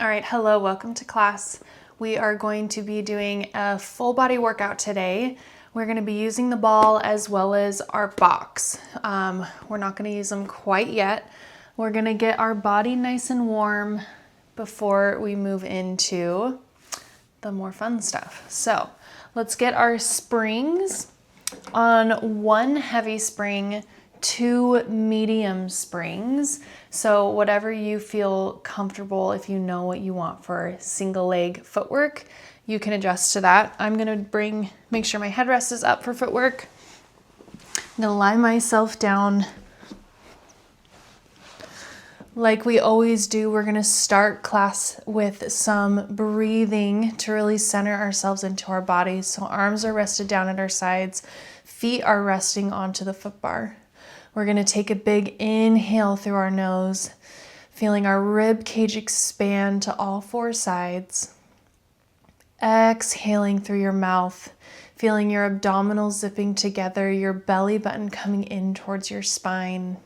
All right, hello, welcome to class. We are going to be doing a full body workout today. We're going to be using the ball as well as our box. We're not going to use them quite yet. We're going to get our body nice and warm before we move into the more fun stuff. So let's get our springs. On one heavy spring, 2 medium springs. So whatever you feel comfortable, if you know what you want for single leg footwork, you can adjust to that. I'm gonna make sure my headrest is up for footwork. I'm gonna lie myself down. Like we always do, we're gonna start class with some breathing to really center ourselves into our bodies. So arms are rested down at our sides, feet are resting onto the foot bar. We're gonna take a big inhale through our nose, feeling our rib cage expand to all 4 sides. Exhaling through your mouth, feeling your abdominals zipping together, your belly button coming in towards your spine.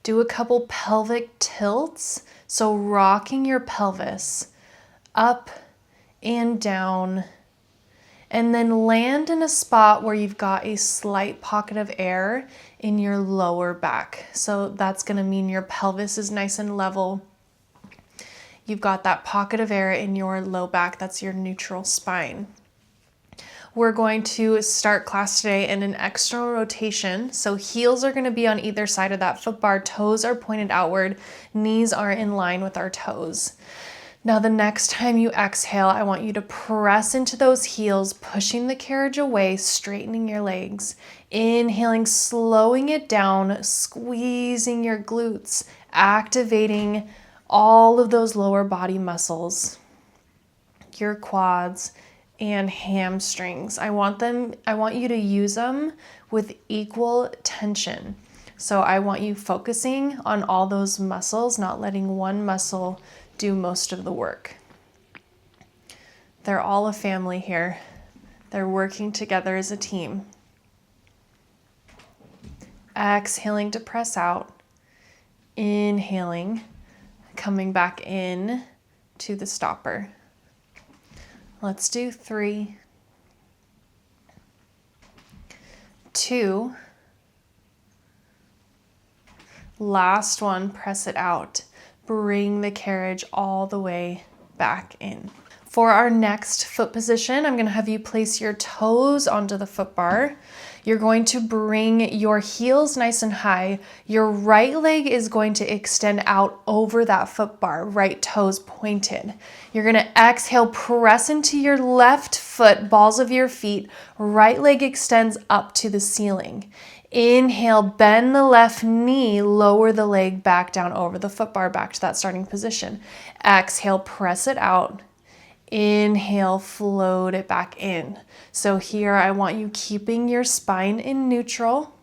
Do a couple pelvic tilts, so rocking your pelvis up and down, and then land in a spot where you've got a slight pocket of air in your lower back. So that's gonna mean your pelvis is nice and level. You've got that pocket of air in your low back, that's your neutral spine. We're going to start class today in an external rotation. So heels are gonna be on either side of that foot bar, toes are pointed outward, knees are in line with our toes. Now the next time you exhale, I want you to press into those heels, pushing the carriage away, straightening your legs. Inhaling, slowing it down, squeezing your glutes, activating all of those lower body muscles, your quads and hamstrings. I want you to use them with equal tension. So I want you focusing on all those muscles, not letting one muscle do most of the work. They're all a family here. They're working together as a team. Exhaling to press out. Inhaling, coming back in to the stopper. Let's do 3, 2, last one, press it out. Bring the carriage all the way back in. For our next foot position, I'm gonna have you place your toes onto the foot bar. You're going to bring your heels nice and high. Your right leg is going to extend out over that foot bar, right toes pointed. You're gonna exhale, press into your left foot, balls of your feet. Right leg extends up to the ceiling. Inhale, bend the left knee, lower the leg back down over the foot bar, back to that starting position. Exhale, press it out. Inhale, float it back in. So here I want you keeping your spine in neutral.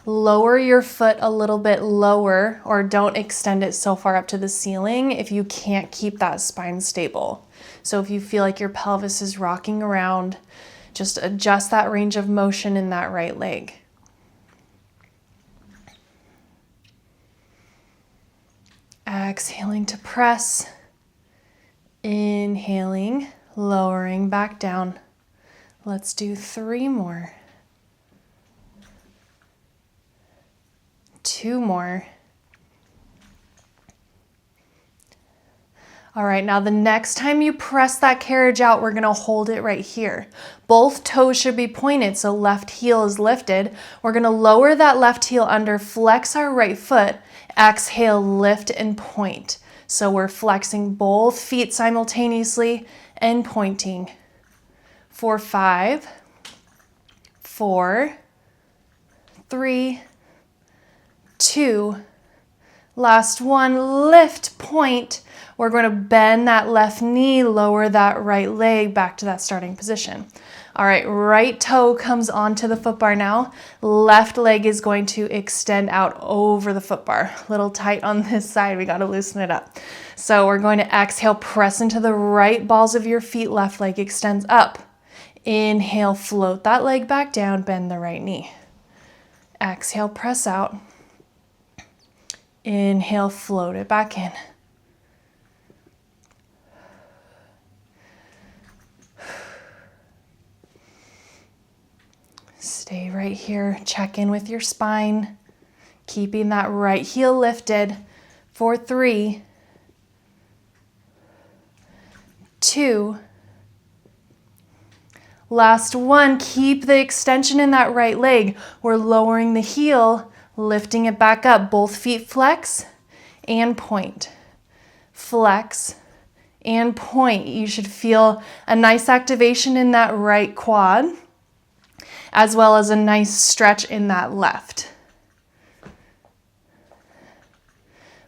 Lower your foot a little bit lower, or don't extend it so far up to the ceiling if you can't keep that spine stable. So if you feel like your pelvis is rocking around, just adjust that range of motion in that right leg. Exhaling to press. Inhaling, lowering back down. Let's do 3 more. 2 more. All right, now the next time you press that carriage out, we're gonna hold it right here. Both toes should be pointed, so left heel is lifted. We're gonna lower that left heel under, flex our right foot, exhale, lift and point. So we're flexing both feet simultaneously and pointing. For 5, 4, 3, 2, last one, lift, point. We're going to bend that left knee, lower that right leg back to that starting position. All right, right toe comes onto the foot bar now. Left leg is going to extend out over the foot bar. A little tight on this side, we got to loosen it up. So we're going to exhale, press into the right balls of your feet, left leg extends up. Inhale, float that leg back down, bend the right knee. Exhale, press out. Inhale, float it back in. Stay right here. Check in with your spine. Keeping that right heel lifted for 3, 2, last 1. Keep the extension in that right leg. We're lowering the heel, lifting it back up. Both feet flex and point. Flex and point. You should feel a nice activation in that right quad, as well as a nice stretch in that left.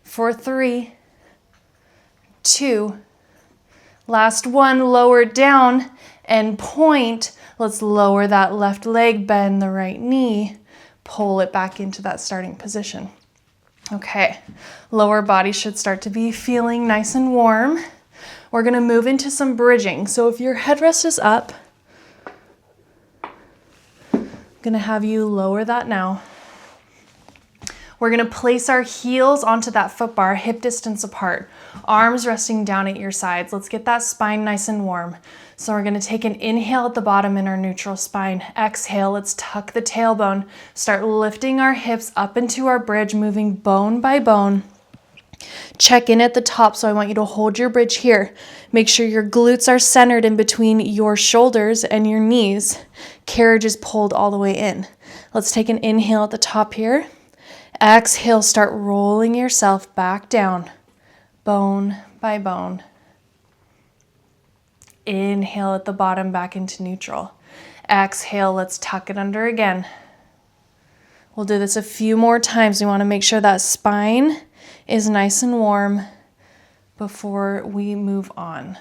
For 3, 2, last 1, lower down and point. Let's lower that left leg, bend the right knee, pull it back into that starting position. Okay, lower body should start to be feeling nice and warm. We're gonna move into some bridging. So if your headrest is up, I'm gonna have you lower that now. We're gonna place our heels onto that foot bar, hip distance apart, arms resting down at your sides. Let's get that spine nice and warm. So we're gonna take an inhale at the bottom in our neutral spine. Exhale, let's tuck the tailbone. Start lifting our hips up into our bridge, moving bone by bone. Check in at the top, so I want you to hold your bridge here. Make sure your glutes are centered in between your shoulders and your knees. Carriage is pulled all the way in. Let's take an inhale at the top here. Exhale, start rolling yourself back down, bone by bone. Inhale at the bottom, back into neutral. Exhale, let's tuck it under again. We'll do this a few more times. We want to make sure that spine is nice and warm before we move on.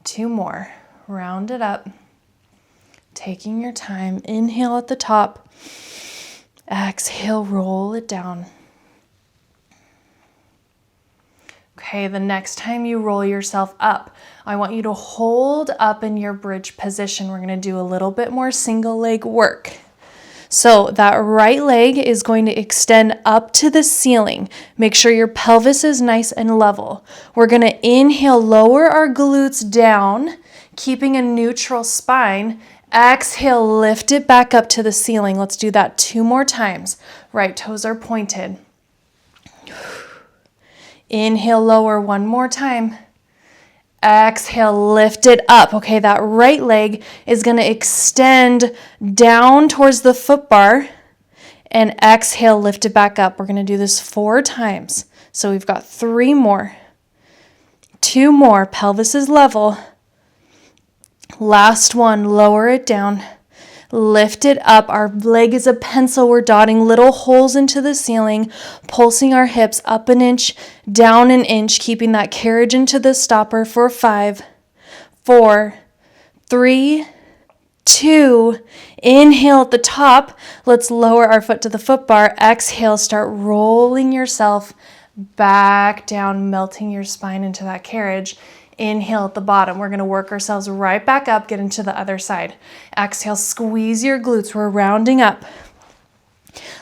2 more. Round it up. Taking your time. Inhale at the top. Exhale, roll it down. Okay, the next time you roll yourself up, I want you to hold up in your bridge position. We're going to do a little bit more single leg work. So that right leg is going to extend up to the ceiling. Make sure your pelvis is nice and level. We're going to inhale, lower our glutes down, keeping a neutral spine. Exhale, lift it back up to the ceiling. Let's do that 2 more times. Right toes are pointed. Inhale, lower 1 more time. Exhale, lift it up. Okay, that right leg is going to extend down towards the foot bar, and exhale, lift it back up. We're going to do this 4 times. So we've got 3 more. 2 more. Pelvis is level. Last one, lower it down. Lift it up. Our leg is a pencil. We're dotting little holes into the ceiling, pulsing our hips up an inch, down an inch, keeping that carriage into the stopper for 5, 4, 3, 2. Inhale at the top. Let's lower our foot to the foot bar. Exhale, start rolling yourself back down, melting your spine into that carriage. Inhale at the bottom. We're going to work ourselves right back up, get into the other side. Exhale, squeeze your glutes. We're rounding up.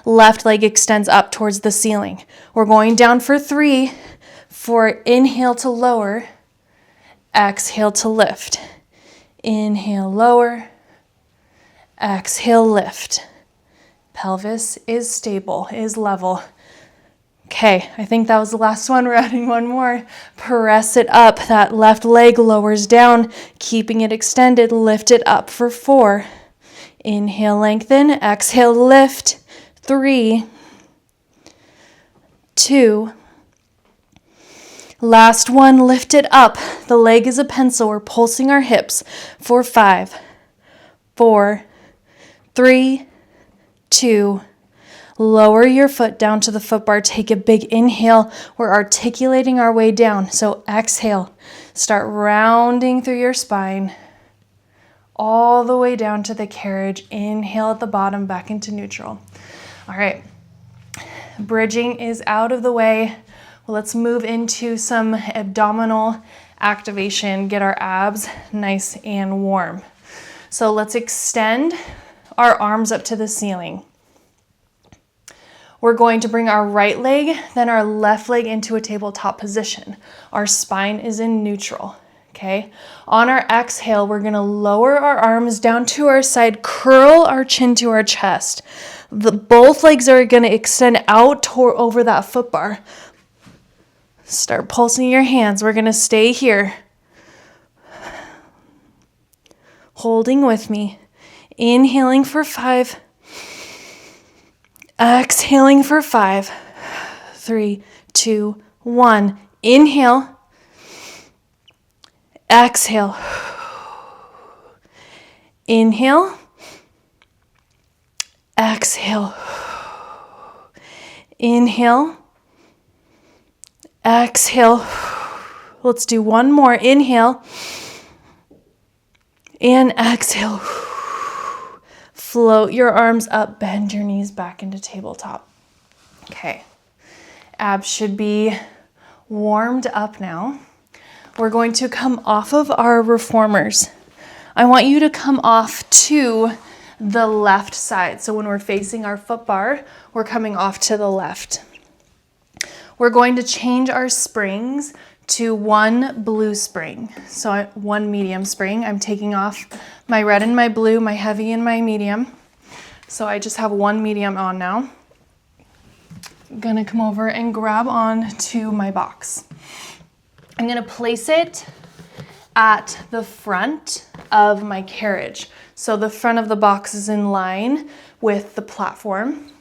Left leg extends up towards the ceiling. We're going down for 3. For inhale to lower, exhale to lift. Inhale, lower, exhale, lift. Pelvis is stable, is level. Okay, I think that was the last one. We're adding 1 more. Press it up. That left leg lowers down, keeping it extended. Lift it up for 4. Inhale, lengthen. Exhale, lift. 3, 2. Last one, lift it up. The leg is a pencil. We're pulsing our hips for 5, 4, 3, 2. Lower your foot down to the foot bar. Take a big inhale. We're articulating our way down. So exhale. Start rounding through your spine all the way down to the carriage. Inhale at the bottom, back into neutral. All right. Bridging is out of the way. Well, let's move into some abdominal activation. Get our abs nice and warm. So let's extend our arms up to the ceiling. We're going to bring our right leg, then our left leg into a tabletop position. Our spine is in neutral, okay? On our exhale, we're gonna lower our arms down to our side, curl our chin to our chest. Both legs are gonna extend out over that foot bar. Start pulsing your hands. We're gonna stay here. Holding with me. Inhaling for 5. Exhaling for 5, 3, 2, 1. Inhale. Exhale. Inhale. Exhale. Inhale. Exhale. Let's do one more. Inhale. And exhale. Float your arms up, bend your knees back into tabletop. Okay, abs should be warmed up now. We're going to come off of our reformers. I want you to come off to the left side. So when we're facing our foot bar, we're coming off to the left. We're going to change our springs to one blue spring. So one medium spring. I'm taking off my red and my blue, my heavy and my medium. So I just have one medium on now. I'm gonna come over and grab on to my box. I'm gonna place it at the front of my carriage. So the front of the box is in line with the platform.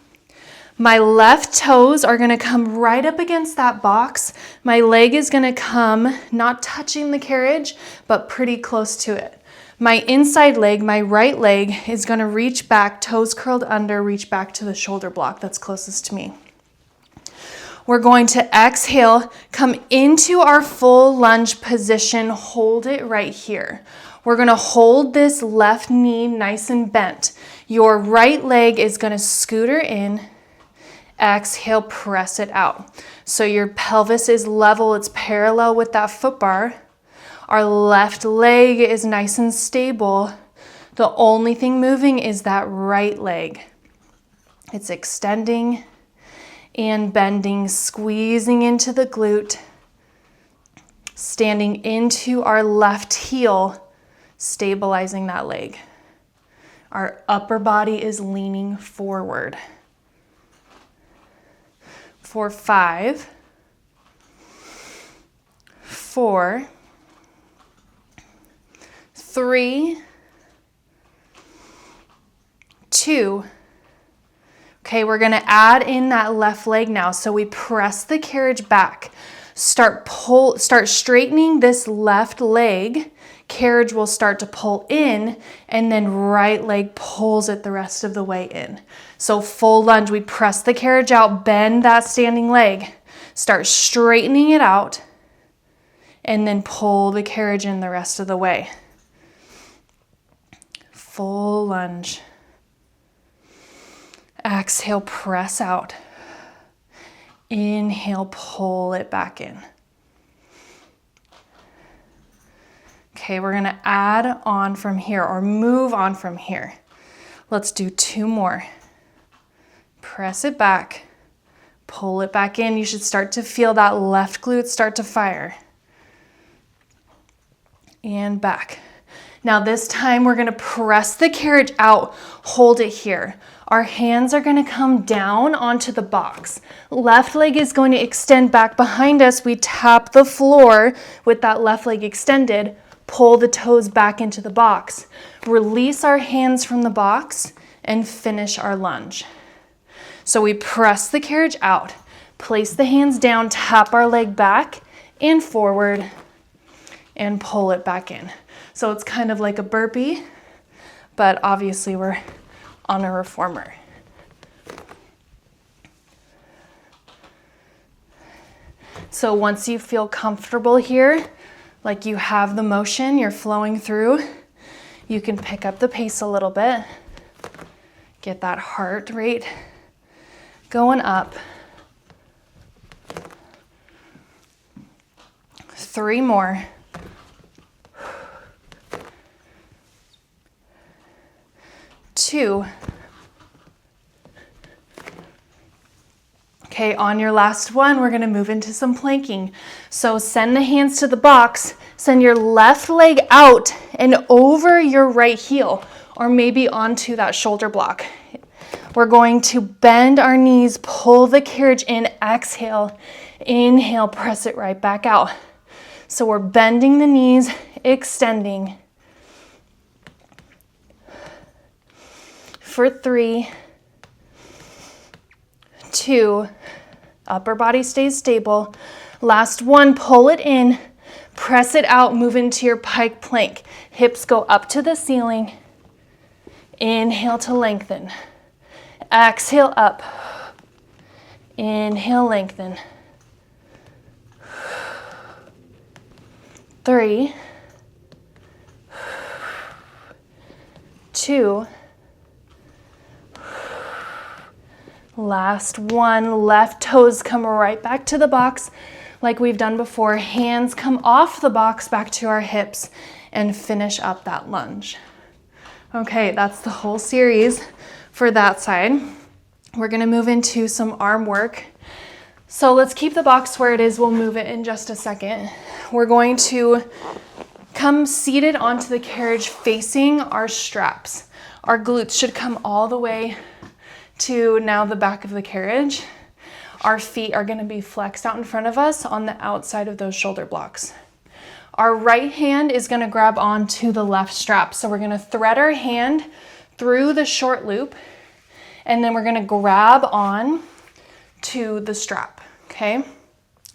My left toes are gonna come right up against that box. My leg is gonna come, not touching the carriage, but pretty close to it. My inside leg, my right leg, is gonna reach back, toes curled under, reach back to the shoulder block that's closest to me. We're going to exhale, come into our full lunge position, hold it right here. We're gonna hold this left knee nice and bent. Your right leg is gonna scooter in. Exhale, press it out. So your pelvis is level, it's parallel with that foot bar. Our left leg is nice and stable. The only thing moving is that right leg. It's extending and bending, squeezing into the glute, standing into our left heel, stabilizing that leg. Our upper body is leaning forward. For 5, 4, 3, 2. Okay, we're gonna add in that left leg now. So we press the carriage back. Start straightening this left leg. Carriage will start to pull in, and then right leg pulls it the rest of the way in. So full lunge, we press the carriage out, bend that standing leg, start straightening it out, and then pull the carriage in the rest of the way. Full lunge. Exhale, press out. Inhale, pull it back in. Okay, we're gonna add on from here or move on from here. Let's do 2 more. Press it back, pull it back in. You should start to feel that left glute start to fire. And back. Now this time we're gonna press the carriage out, hold it here. Our hands are gonna come down onto the box. Left leg is going to extend back behind us. We tap the floor with that left leg extended, pull the toes back into the box. Release our hands from the box and finish our lunge. So we press the carriage out, place the hands down, tap our leg back and forward, and pull it back in. So it's kind of like a burpee, but obviously we're on a reformer. So once you feel comfortable here, like you have the motion, you're flowing through, you can pick up the pace a little bit, get that heart rate going up. 3 more. 2, Okay, on your last one, we're gonna move into some planking. So send the hands to the box, send your left leg out and over your right heel, or maybe onto that shoulder block. We're going to bend our knees, pull the carriage in, exhale, inhale, press it right back out. So we're bending the knees, extending. For 3, 2, upper body stays stable. Last one, pull it in, press it out, move into your pike plank. Hips go up to the ceiling. Inhale to lengthen. Exhale up. Inhale, lengthen. 3, 2, last one. Left toes come right back to the box like we've done before. Hands come off the box back to our hips and finish up that lunge. Okay, that's the whole series for that side. We're gonna move into some arm work. So let's keep the box where it is. We'll move it in just a second. We're going to come seated onto the carriage facing our straps. Our glutes should come all the way to now the back of the carriage. Our feet are going to be flexed out in front of us on the outside of those shoulder blocks. Our right hand is going to grab onto the left strap. So we're going to thread our hand through the short loop, and then we're going to grab on to the strap, okay?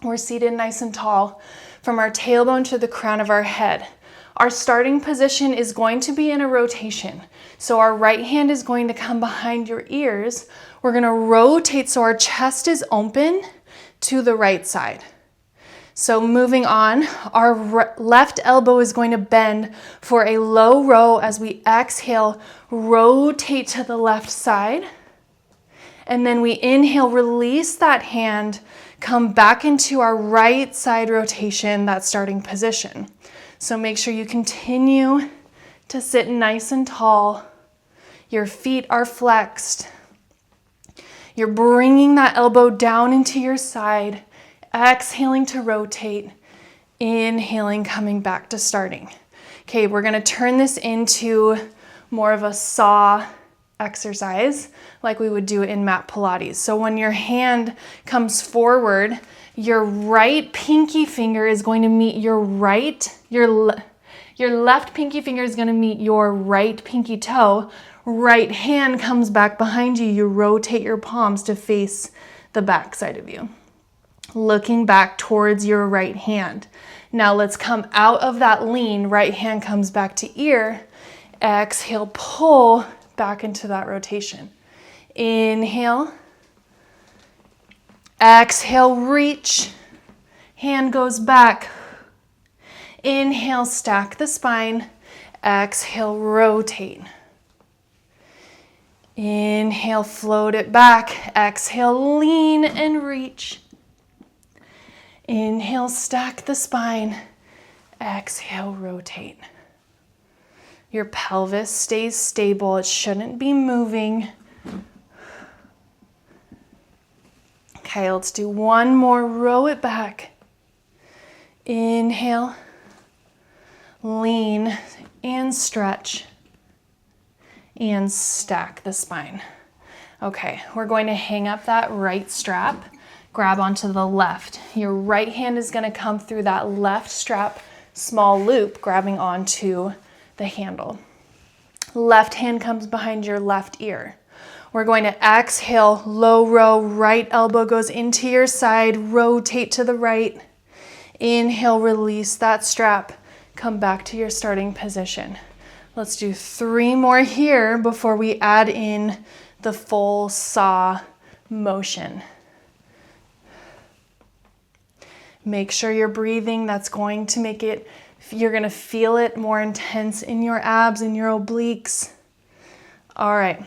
We're seated nice and tall from our tailbone to the crown of our head. Our starting position is going to be in a rotation. So our right hand is going to come behind your ears. We're going to rotate so our chest is open to the right side. So moving on, our left elbow is going to bend for a low row as we exhale, rotate to the left side. And then we inhale, release that hand, come back into our right side rotation, that starting position. So make sure you continue to sit nice and tall. Your feet are flexed. You're bringing that elbow down into your side, exhaling to rotate, inhaling, coming back to starting. Okay, we're gonna turn this into more of a saw exercise like we would do in mat Pilates. So when your hand comes forward, your right pinky finger is going to meet your left pinky finger is going to meet your right pinky toe. Right hand comes back behind you. You rotate your palms to face the back side of you, looking back towards your right hand. Now let's come out of that lean. Right hand comes back to ear. Exhale, pull back into that rotation. Inhale. Exhale, reach. Hand goes back. Inhale, stack the spine. Exhale, rotate. Inhale, float it back. Exhale, lean and reach. Inhale, stack the spine. Exhale, rotate. Your pelvis stays stable. It shouldn't be moving. Okay, let's do one more. Row it back. Inhale, lean and stretch, and stack the spine. Okay, we're going to hang up that right strap, grab onto the left. Your right hand is going to come through that left strap, small loop, grabbing onto the handle. Left hand comes behind your left ear. We're going to exhale, low row, right elbow goes into your side, rotate to the right. Inhale, release that strap, come back to your starting position. Let's do 3 more here before we add in the full saw motion. Make sure you're breathing. That's going to make it, you're going to feel it more intense in your abs and your obliques. All right.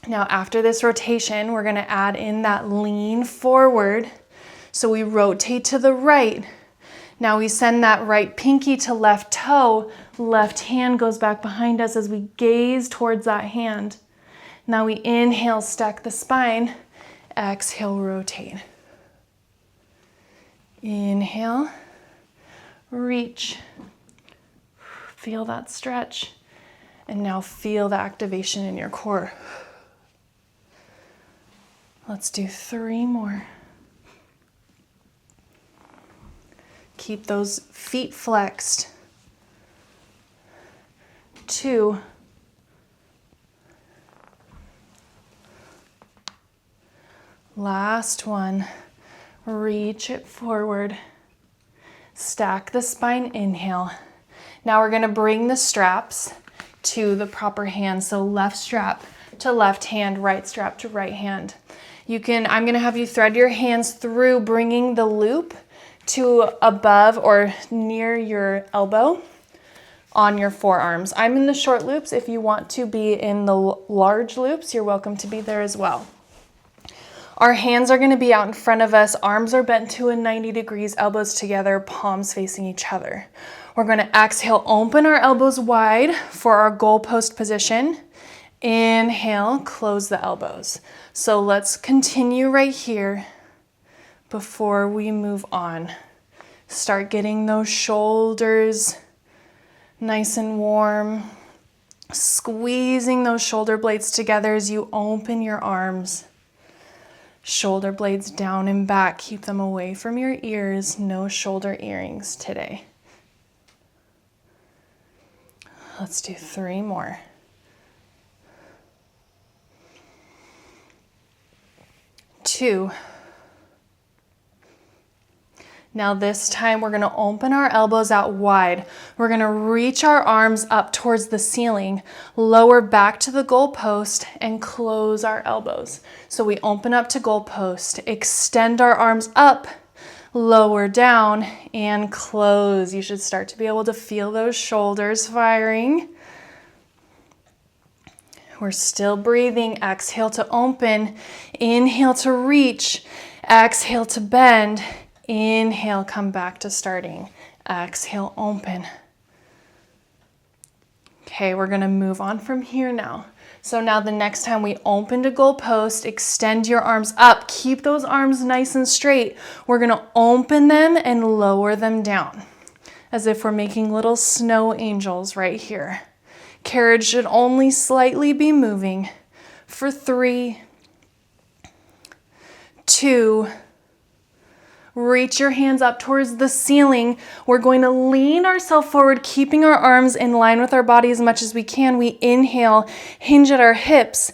Now after this rotation, we're going to add in that lean forward. So we rotate to the right. Now we send that right pinky to left toe. Left hand goes back behind us as we gaze towards that hand. Now we inhale, stack the spine. Exhale, rotate. Inhale, reach. Feel that stretch. And now feel the activation in your core. Let's do 3 more. Keep those feet flexed. 2. Last one. Reach it forward. Stack the spine, inhale. Now we're gonna bring the straps to the proper hand. So left strap to left hand, right strap to right hand. I'm gonna have you thread your hands through, bringing the loop to above or near your elbow on your forearms. I'm in the short loops. If you want to be in the large loops, you're welcome to be there as well. Our hands are gonna be out in front of us. Arms are bent to a 90 degrees, elbows together, palms facing each other. We're gonna exhale, open our elbows wide for our goalpost position. Inhale, close the elbows. So let's continue right here before we move on. Start getting those shoulders nice and warm. Squeezing those shoulder blades together as you open your arms. Shoulder blades down and back. Keep them away from your ears. No shoulder earrings today. Let's do 3 more. 2. Now this time we're gonna open our elbows out wide. We're gonna reach our arms up towards the ceiling, lower back to the goalpost, and close our elbows. So we open up to goalpost, extend our arms up, lower down, and close. You should start to be able to feel those shoulders firing. We're still breathing. Exhale to open, inhale to reach, exhale to bend, inhale, come back to starting. Exhale, open. Okay, we're gonna move on from here now. So now the next time we open to goalpost, extend your arms up. Keep those arms nice and straight. We're gonna open them and lower them down as if we're making little snow angels right here. Carriage should only slightly be moving for 3, 2, reach your hands up towards the ceiling. We're going to lean ourselves forward, keeping our arms in line with our body as much as we can. We inhale, hinge at our hips.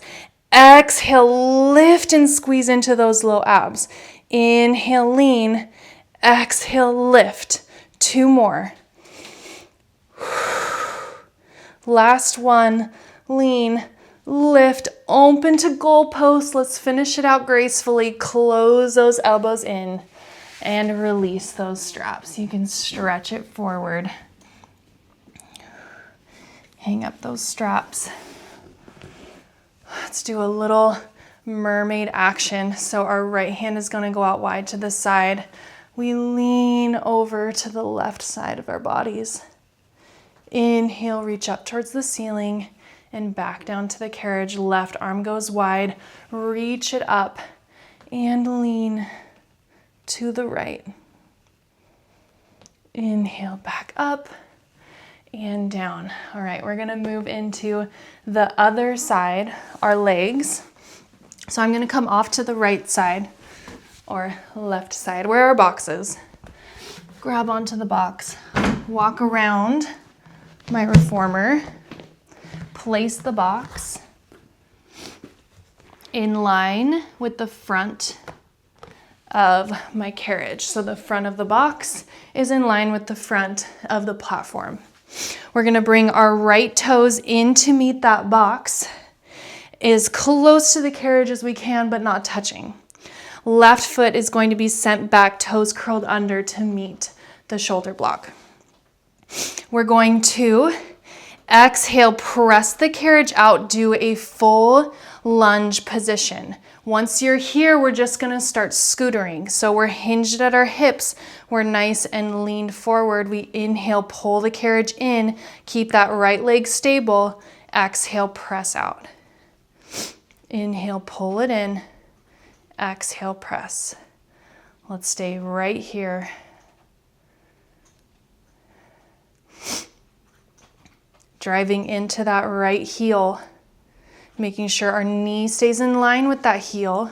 Exhale, lift and squeeze into those low abs. Inhale, lean. Exhale, lift. 2 more. Last one, lean, lift, open to goalpost. Let's finish it out gracefully. Close those elbows in and release those straps. You can stretch it forward. Hang up those straps. Let's do a little mermaid action. So our right hand is gonna go out wide to the side. We lean over to the left side of our bodies. Inhale, reach up towards the ceiling and back down to the carriage. Left arm goes wide, reach it up and lean to the right. Inhale, back up and down. All right, we're gonna move into the other side, our legs. So I'm gonna come off to the right side or left side, where our box is. Grab onto the box, walk around my reformer, place the box in line with the front of my carriage. So the front of the box is in line with the front of the platform. We're gonna bring our right toes in to meet that box, as close to the carriage as we can, but not touching. Left foot is going to be sent back, toes curled under to meet the shoulder block. We're going to exhale, press the carriage out, do a full lunge position. Once you're here, we're just gonna start scootering. So we're hinged at our hips. We're nice and leaned forward. We inhale, pull the carriage in, keep that right leg stable. Exhale, press out. Inhale, pull it in. Exhale, press. Let's stay right here. Driving into that right heel, making sure our knee stays in line with that heel.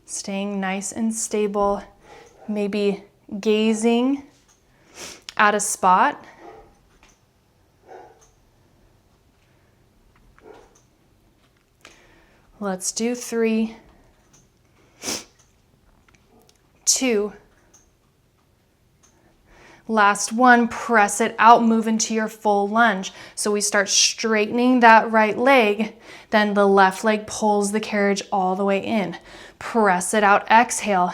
Staying nice and stable, maybe gazing at a spot. Let's do 3, 2. Last one, press it out, move into your full lunge. So we start straightening that right leg, then the left leg pulls the carriage all the way in. Press it out, exhale.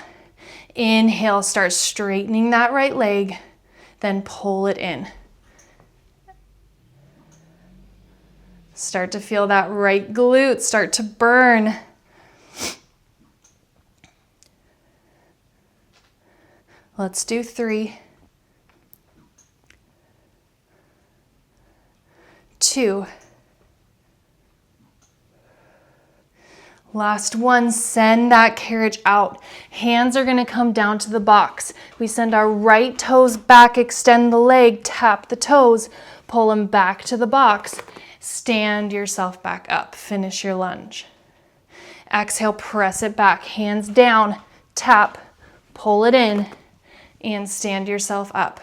Inhale, start straightening that right leg, then pull it in. Start to feel that right glute start to burn. Let's do 3, 2. Last one, send that carriage out. Hands are going to come down to the box. We send our right toes back, extend the leg, tap the toes, pull them back to the box. Stand yourself back up. Finish your lunge. Exhale, press it back. Hands down, tap, pull it in, and stand yourself up.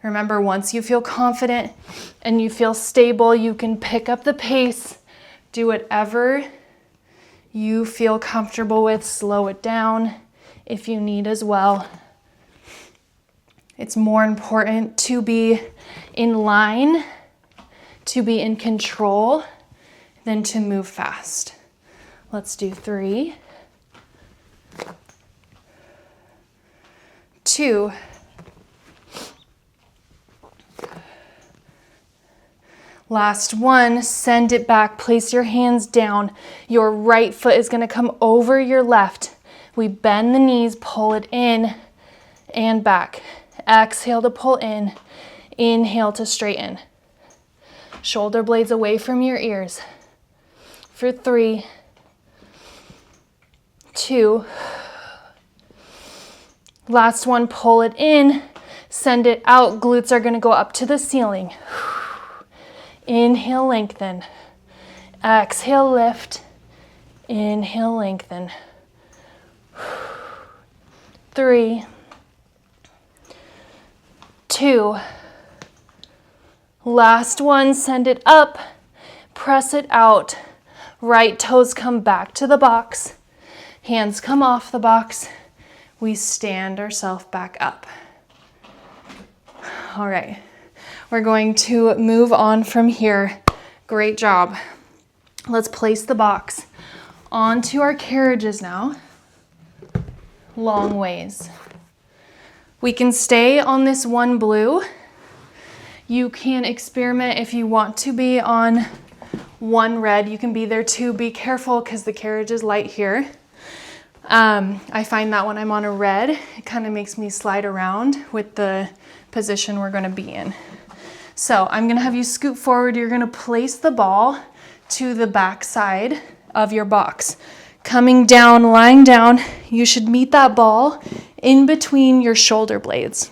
Remember, once you feel confident and you feel stable, you can pick up the pace, do whatever you feel comfortable with, slow it down if you need as well. It's more important to be in line, to be in control, than to move fast. Let's do 3, 2, last one, send it back, place your hands down. Your right foot is gonna come over your left. We bend the knees, pull it in and back. Exhale to pull in, inhale to straighten. Shoulder blades away from your ears. For 3, 2, last one, pull it in, send it out. Glutes are gonna go up to the ceiling. Inhale, lengthen. Exhale, lift. Inhale, lengthen. 3, 2. Last one, send it up. Press it out. Right toes come back to the box. Hands come off the box. We stand ourselves back up. All right. We're going to move on from here. Great job. Let's place the box onto our carriages now. Long ways. We can stay on this one blue. You can experiment if you want to be on one red. You can be there too. Be careful because the carriage is light here. I find that when I'm on a red, it kind of makes me slide around with the position we're going to be in. So I'm going to have you scoot forward. You're going to place the ball to the back side of your box. Coming down, lying down, you should meet that ball in between your shoulder blades.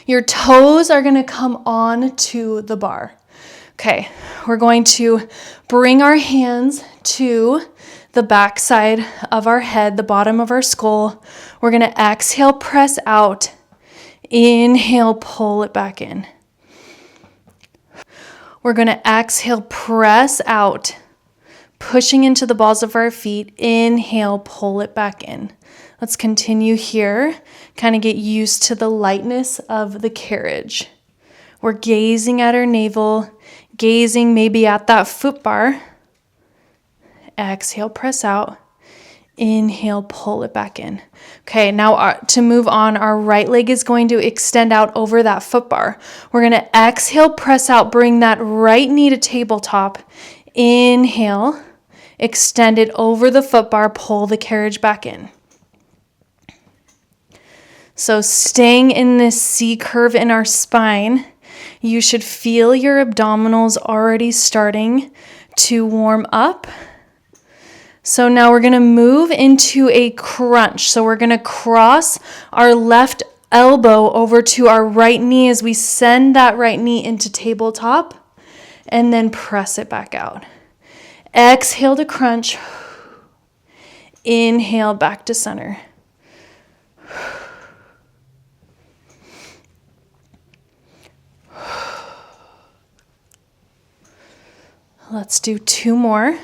Your toes are going to come on to the bar. Okay, we're going to bring our hands to the back side of our head, the bottom of our skull. We're going to exhale, press out. Inhale, pull it back in. We're going to exhale, press out, pushing into the balls of our feet. Inhale, pull it back in. Let's continue here. Kind of get used to the lightness of the carriage. We're gazing at our navel, gazing maybe at that foot bar. Exhale, press out. Inhale, pull it back in. Okay, now to move on, our right leg is going to extend out over that foot bar. We're going to exhale, press out, bring that right knee to tabletop. Inhale, extend it over the foot bar, pull the carriage back in. So staying in this C curve in our spine, you should feel your abdominals already starting to warm up. So now we're going to move into a crunch. So we're going to cross our left elbow over to our right knee as we send that right knee into tabletop and then press it back out. Exhale to crunch. Inhale back to center. Let's do 2 more.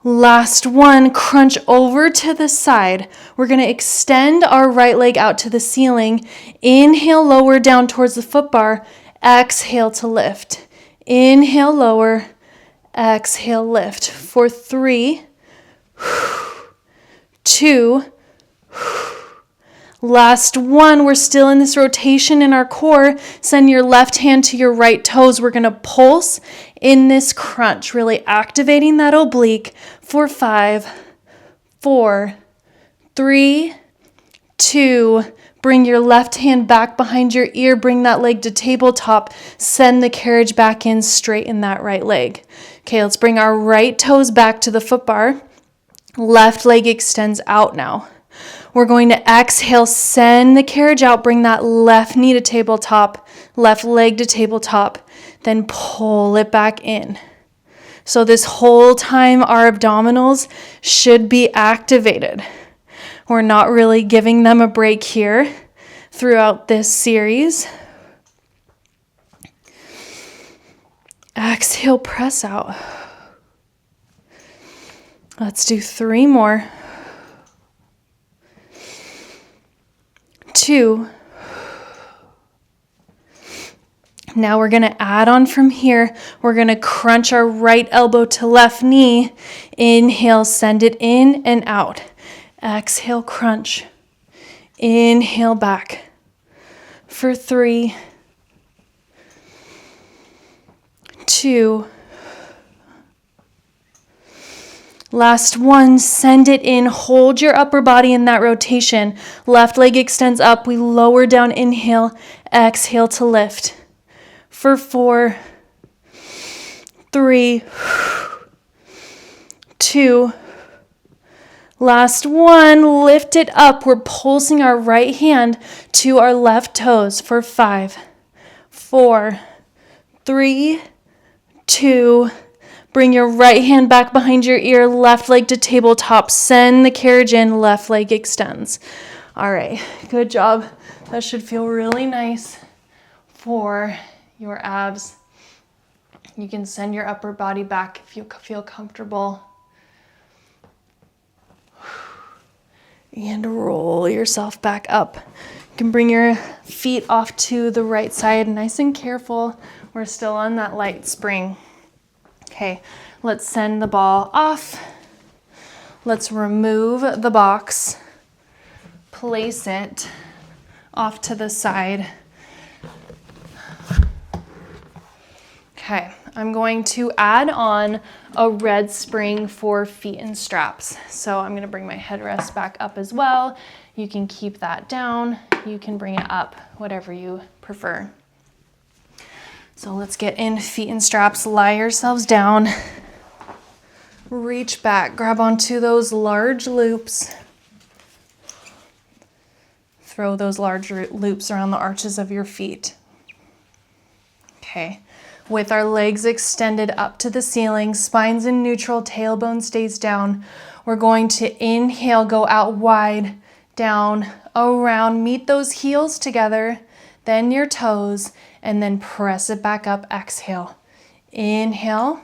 Last one, crunch over to the side. We're going to extend our right leg out to the ceiling. Inhale, lower down towards the foot bar. Exhale to lift. Inhale, lower. Exhale, lift. For 3, 2, last one. We're still in this rotation in our core. Send your left hand to your right toes. We're going to pulse in this crunch, really activating that oblique for 5, 4, 3, 2. Bring your left hand back behind your ear. Bring that leg to tabletop. Send the carriage back in, straighten that right leg. Okay, let's bring our right toes back to the foot bar. Left leg extends out now. We're going to exhale, send the carriage out, bring that left knee to tabletop, left leg to tabletop, then pull it back in. So this whole time our abdominals should be activated. We're not really giving them a break here throughout this series. Exhale, press out. Let's do 3 more. 2. Now we're going to add on from here. We're going to crunch our right elbow to left knee. Inhale, send it in and out. Exhale, crunch. Inhale back. For 3, 2, last one, send it in. Hold your upper body in that rotation. Left leg extends up. We lower down, inhale, exhale to lift. For 4, 3, 2, last one, lift it up. We're pulsing our right hand to our left toes for 5, 4, 3, 2, bring your right hand back behind your ear, left leg to tabletop, send the carriage in, left leg extends. All right, good job. That should feel really nice for your abs. You can send your upper body back if you feel comfortable. And roll yourself back up. You can bring your feet off to the right side, nice and careful. We're still on that light spring. Okay, let's send the ball off. Let's remove the box, place it off to the side. Okay, I'm going to add on a red spring for feet and straps. So I'm going to bring my headrest back up as well. You can keep that down. You can bring it up, whatever you prefer. So let's get in feet and straps. Lie yourselves down. Reach back, grab onto those large loops. Throw those large loops around the arches of your feet. Okay. With our legs extended up to the ceiling, spines in neutral, tailbone stays down. We're going to inhale, go out wide, down, around, meet those heels together, then your toes, and then press it back up, exhale. Inhale,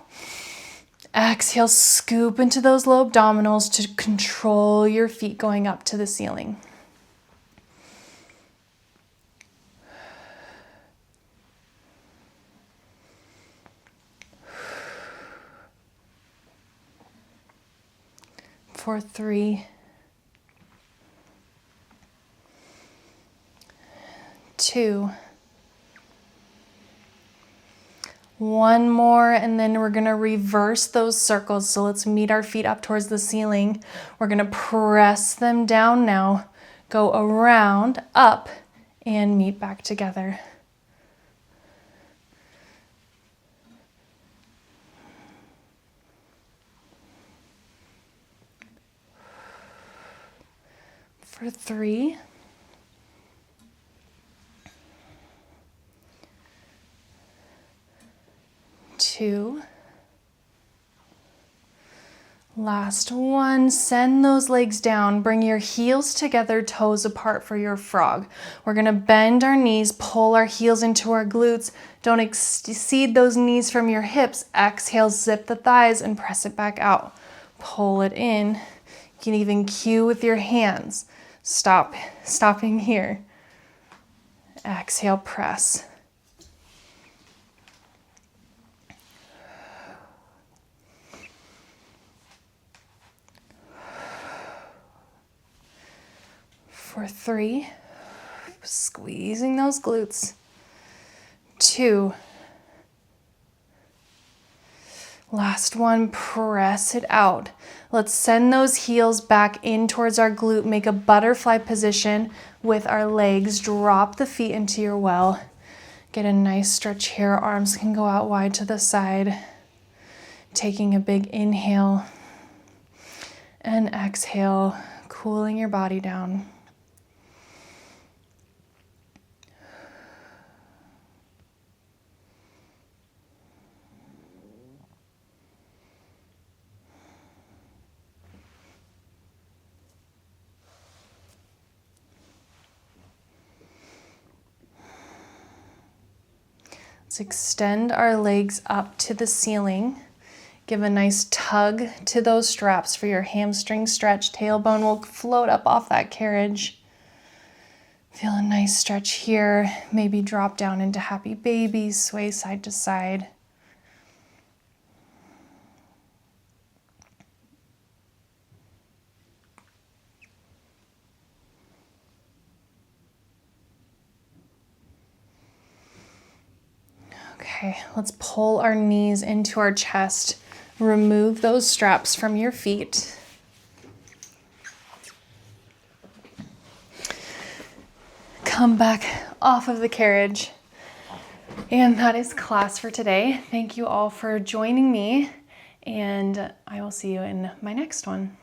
exhale, scoop into those low abdominals to control your feet going up to the ceiling. For 3, 2, 1 more, and then we're going to reverse those circles. So let's meet our feet up towards the ceiling. We're going to press them down now, go around, up, and meet back together. For 3, 2, last one. Send those legs down. Bring your heels together, toes apart for your frog. We're gonna bend our knees, pull our heels into our glutes. Don't exceed those knees from your hips. Exhale, zip the thighs and press it back out. Pull it in. You can even cue with your hands. Stopping here. Exhale, press. For 3, squeezing those glutes. 2, last one, press it out. Let's send those heels back in towards our glute. Make a butterfly position with our legs. Drop the feet into your well. Get a nice stretch here. Arms can go out wide to the side. Taking a big inhale and exhale, cooling your body down. Let's extend our legs up to the ceiling. Give a nice tug to those straps for your hamstring stretch. Tailbone will float up off that carriage. Feel a nice stretch here. Maybe drop down into happy baby, sway side to side. Okay, let's pull our knees into our chest. Remove those straps from your feet. Come back off of the carriage. And that is class for today. Thank you all for joining me, and I will see you in my next one.